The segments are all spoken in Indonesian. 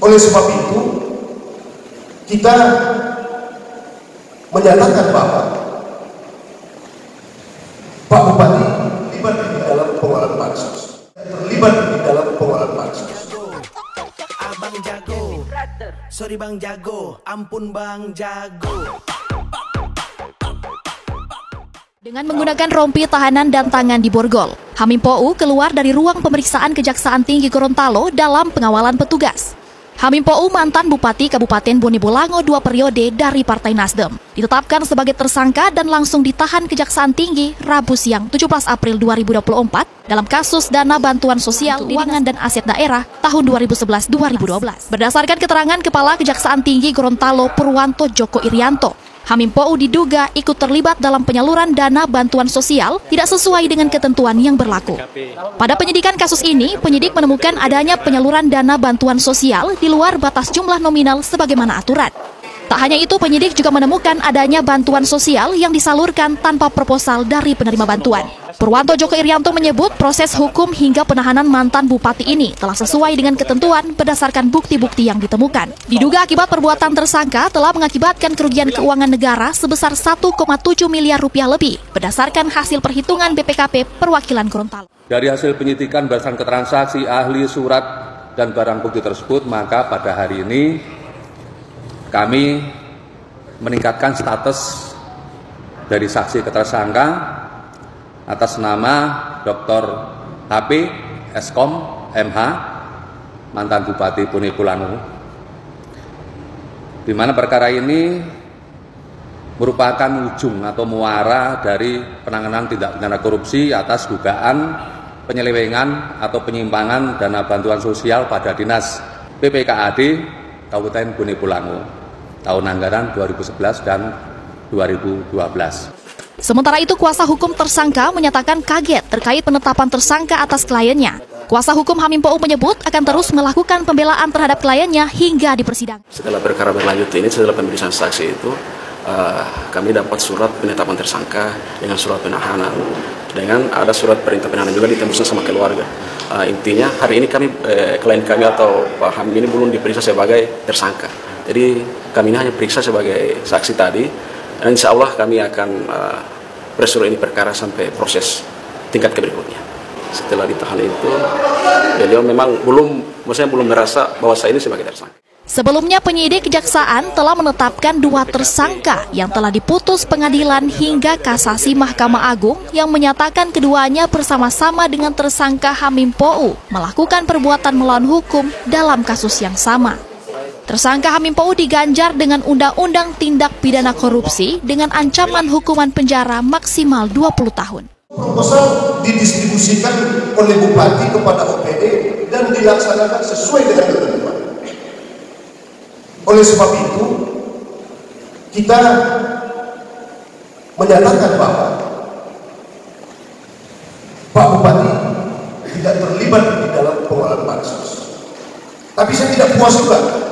Oleh sebab itu, kita menyatakan bahwa Pak Bupati terlibat di dalam pengelolaan bansos. Terlibat di dalam pengelolaan bansos. Abang jago, sorry Bang Jago, ampun Bang Jago. Dengan menggunakan rompi tahanan dan tangan di borgol, Hamim Pou keluar dari ruang pemeriksaan Kejaksaan Tinggi Gorontalo dalam pengawalan petugas. Hamim Pou mantan Bupati Kabupaten Bone Bolango 2 periode dari Partai Nasdem, ditetapkan sebagai tersangka dan langsung ditahan Kejaksaan Tinggi Rabu siang 17 April 2024 dalam kasus dana bantuan sosial keuangan dan aset daerah tahun 2011-2012. Berdasarkan keterangan Kepala Kejaksaan Tinggi Gorontalo Purwanto Joko Irianto, Hamim Pou diduga ikut terlibat dalam penyaluran dana bantuan sosial tidak sesuai dengan ketentuan yang berlaku. Pada penyidikan kasus ini, penyidik menemukan adanya penyaluran dana bantuan sosial di luar batas jumlah nominal sebagaimana aturan. Tak hanya itu, penyidik juga menemukan adanya bantuan sosial yang disalurkan tanpa proposal dari penerima bantuan. Purwanto Joko Irianto menyebut proses hukum hingga penahanan mantan bupati ini telah sesuai dengan ketentuan berdasarkan bukti-bukti yang ditemukan. Diduga akibat perbuatan tersangka telah mengakibatkan kerugian keuangan negara sebesar 1,7 miliar rupiah lebih berdasarkan hasil perhitungan BPKP Perwakilan Gorontalo. Dari hasil penyidikan berdasarkan keterangan saksi, ahli, surat, dan barang bukti tersebut, maka pada hari ini kami meningkatkan status dari saksi ke tersangka atas nama Dr. HP Eskom MH, mantan Bupati Bone Bolango, di mana perkara ini merupakan ujung atau muara dari penanganan tindak pidana korupsi atas dugaan penyelewengan atau penyimpangan dana bantuan sosial pada Dinas PPKAD Kabupaten Bone Bolango tahun anggaran 2011 dan 2012. Sementara itu, kuasa hukum tersangka menyatakan kaget terkait penetapan tersangka atas kliennya. Kuasa hukum Hamim Pou menyebut akan terus melakukan pembelaan terhadap kliennya hingga di persidangan. Setelah perkara berlanjut ini, setelah pemeriksaan saksi itu, kami dapat surat penetapan tersangka dengan surat penahanan. Dengan ada surat perintah penahanan juga ditembuskan sama keluarga. Intinya hari ini klien kami atau Pak Hamim ini belum diperiksa sebagai tersangka. Jadi kami ini hanya periksa sebagai saksi tadi. Dan insya Allah kami akan persuruh ini perkara sampai proses tingkat berikutnya. Setelah ditahan itu, beliau memang belum merasa bahwa saya ini sebagai tersangka. Sebelumnya, penyidik kejaksaan telah menetapkan 2 tersangka yang telah diputus pengadilan hingga kasasi Mahkamah Agung yang menyatakan keduanya bersama-sama dengan tersangka Hamim Pou melakukan perbuatan melawan hukum dalam kasus yang sama. Tersangka Hamim Pou diganjar dengan Undang-Undang Tindak Pidana Korupsi dengan ancaman hukuman penjara maksimal 20 tahun. Proposal didistribusikan oleh Bupati kepada OPD dan dilaksanakan sesuai dengan ketentuan. Oleh sebab itu, kita menyatakan bahwa Pak Bupati tidak terlibat di dalam pengelolaan bansos. Tapi saya tidak puas juga.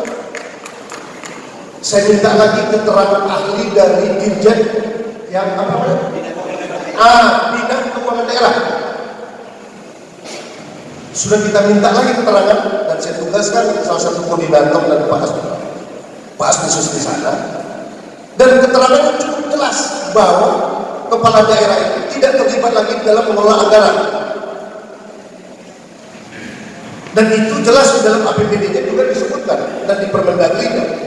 Saya minta lagi keterangan ahli dari Dirjen yang Bidang Keuangan Daerah. Sudah kita minta lagi keterangan dan saya tugaskan salah satu koordinator dan Pak Asmisus di sana. Dan keterangannya cukup jelas bahwa kepala daerah itu tidak terlibat lagi dalam mengelola anggaran. Dan itu jelas di dalam APBD-nya juga disebutkan dan di Permendagri.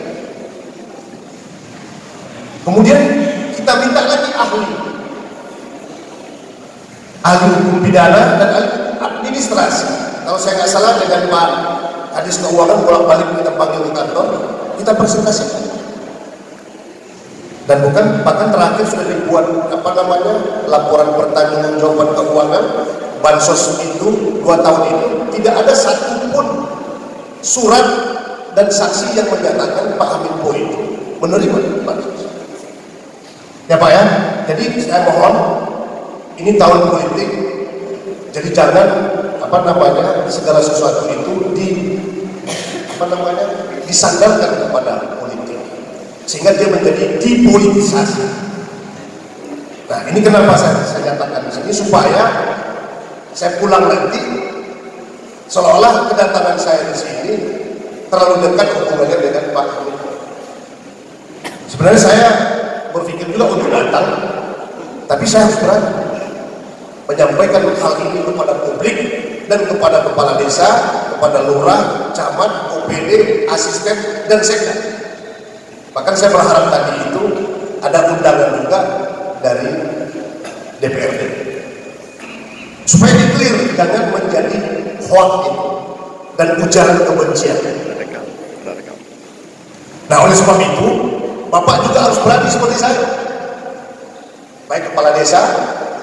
Kemudian kita minta lagi ahli hukum pidana dan ahli administrasi. Kalau saya nggak salah dengan Pak Kadis Keuangan bolak-balik kita panggil di kantor, kita presentasikan. Dan bahkan terakhir sudah dibuat laporan pertanggungjawaban keuangan bansos itu 2 tahun itu tidak ada satupun surat dan saksi yang menyatakan Pak Hamim Pou itu menerima bansos. Ya Pak ya, jadi saya mohon, ini tahun politik, jadi jangan segala sesuatu itu disandarkan kepada politik, sehingga dia menjadi dipolitisasi. Nah ini kenapa saya nyatakan di sini, supaya saya pulang nanti seolah-olah kedatangan saya di sini terlalu dekat hubungannya dengan Pak Hamid. Sebenarnya saya berpikir juga untuk datang, tapi saya harus berani menyampaikan hal ini kepada publik dan kepada kepala desa, kepada lurah, camat, OPD, asisten, dan sekda. Bahkan saya berharap tadi itu ada undangan juga dari DPRD supaya di-clear, jangan menjadi hoax itu dan ujaran kebencian. Nah, oleh sebab itu Bapak juga harus berani seperti saya, baik kepala desa,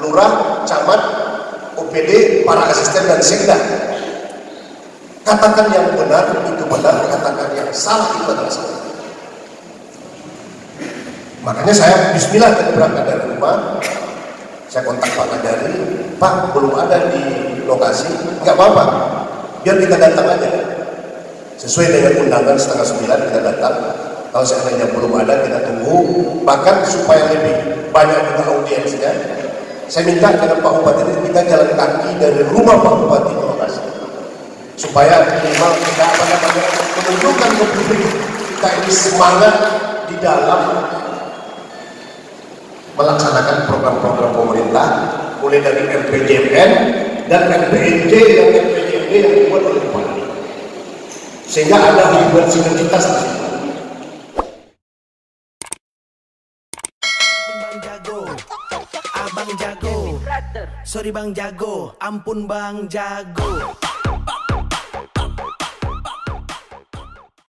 lurah, camat, OPD, para asisten dan sekda. Katakan yang benar itu benar, katakan yang salah itu adalah salah. Makanya saya bismillah tadi berangkat dari rumah, saya kontak Pak Kadari, Pak belum ada di lokasi, nggak apa-apa, biar kita datang aja. Sesuai dengan undangan 8:30 kita datang. Kalau seandainya belum ada, kita tunggu. Bahkan supaya lebih banyak juga audiensnya, saya minta dengan Pak Bupati kita jalan kaki dari rumah Pak Bupati ke lokasi, supaya minimal kita menunjukkan ke publik kita ini semangat di dalam melaksanakan program-program pemerintah, mulai dari RPJMN dan RPNJ dan RPJMD yang dibuat oleh Bupati, sehingga ada hubungan sinergitas di situ. Abang jago, sorry Bang Jago, ampun Bang Jago.